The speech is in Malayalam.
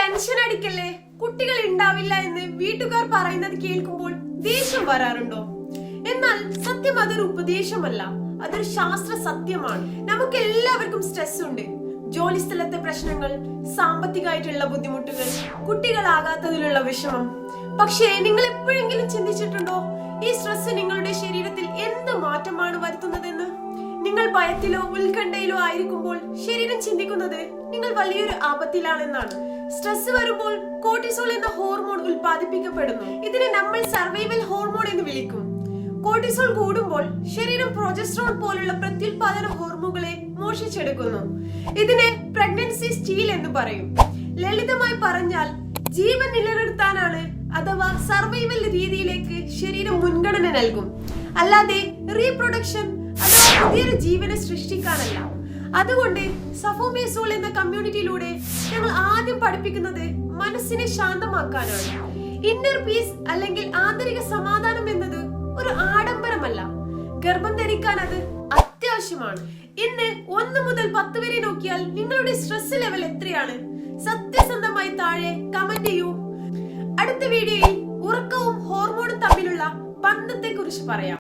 ടെൻഷൻ അടിക്കല്ലേ, കുട്ടികൾ ഉണ്ടാവില്ല എന്ന് വീട്ടുകാർ പറയുന്നത് കേൾക്കുമ്പോൾ ദേഷ്യം വരാറുണ്ടോ? എന്നാൽ സത്യം അതൊരു ഉപദേശമല്ല, അതൊരു ശാസ്ത്ര സത്യമാണ്. നമുക്ക് എല്ലാവർക്കും സ്ട്രെസ് ഉണ്ട്. ജോലി സ്ഥലത്തെ പ്രശ്നങ്ങൾ, സാമ്പത്തികമായിട്ടുള്ള ബുദ്ധിമുട്ടുകൾ, കുട്ടികളാകാത്തതിലുള്ള വിഷമം. പക്ഷേ നിങ്ങൾ എപ്പോഴെങ്കിലും ചിന്തിച്ചിട്ടുണ്ടോ ഈ സ്ട്രെസ് നിങ്ങളുടെ ശരീരത്തിൽ എന്ത് മാറ്റമാണ് വരുത്തുന്നതെന്ന്? നിങ്ങൾ ഭയത്തിലോ ഉത്കണ്ഠയിലോ ആയിരിക്കുമ്പോൾ ശരീരം ചിന്തിക്കുന്നത് നിങ്ങൾ വലിയൊരു ആപത്തിലാണെന്നാണ്. സ്ട്രെസ് വരുമ്പോൾ കോർട്ടിസോൾ എന്ന ഹോർമോൺ ഉൽപ്പാദിപ്പിക്കപ്പെടുന്നു. ഇതിനെ നമ്മൾ സർവൈവൽ ഹോർമോൺ എന്ന് വിളിക്കും. കോർട്ടിസോൾ കൂടുമ്പോൾ ശരീരം പ്രൊജസ്ട്രോൺ പോലുള്ള പ്രത്യുൽപാദന ഹോർമോണുകളെ മോഷിച്ചെടുക്കുന്നു. ഇതിനെ പ്രഗ്നൻസി സ്റ്റീൽ എന്ന് പറയും. ലളിതമായി പറഞ്ഞാൽ ജീവൻ നിലനിർത്താനാണ് അഥവാ സർവൈവൽ രീതിയിലേക്ക് ശരീരം മുൻഗണന നൽകും, അല്ലാതെ റീപ്രൊഡക്ഷൻ അഥവാ പുതിയൊരു ജീവനെ സൃഷ്ടിക്കാനല്ല. അതുകൊണ്ട് സഫോമേസോൾ എന്ന കമ്മ്യൂണിറ്റിയിലൂടെ ഞങ്ങൾ ആദ്യം പഠിപ്പിക്കുന്നത് മനസ്സിനെ ശാന്തമാക്കാനാണ്. ഇന്നർ പീസ് അല്ലെങ്കിൽ ആന്തരിക സമാധാനം എന്നത് ഒരു ആഡംബരമല്ല, ഗർഭം ധരിക്കാൻ അത് അത്യാവശ്യമാണ്. ഇന്ന് 1 മുതൽ 10 വരെ നോക്കിയാൽ നിങ്ങളുടെ സ്ട്രെസ് ലെവൽ എത്രയാണ്? സത്യസന്ധമായി താഴെ കമന്റ് ചെയ്യൂ. അടുത്ത വീഡിയോയിൽ ഉറക്കവും ഹോർമോണും തമ്മിലുള്ള ബന്ധത്തെ കുറിച്ച് പറയാം.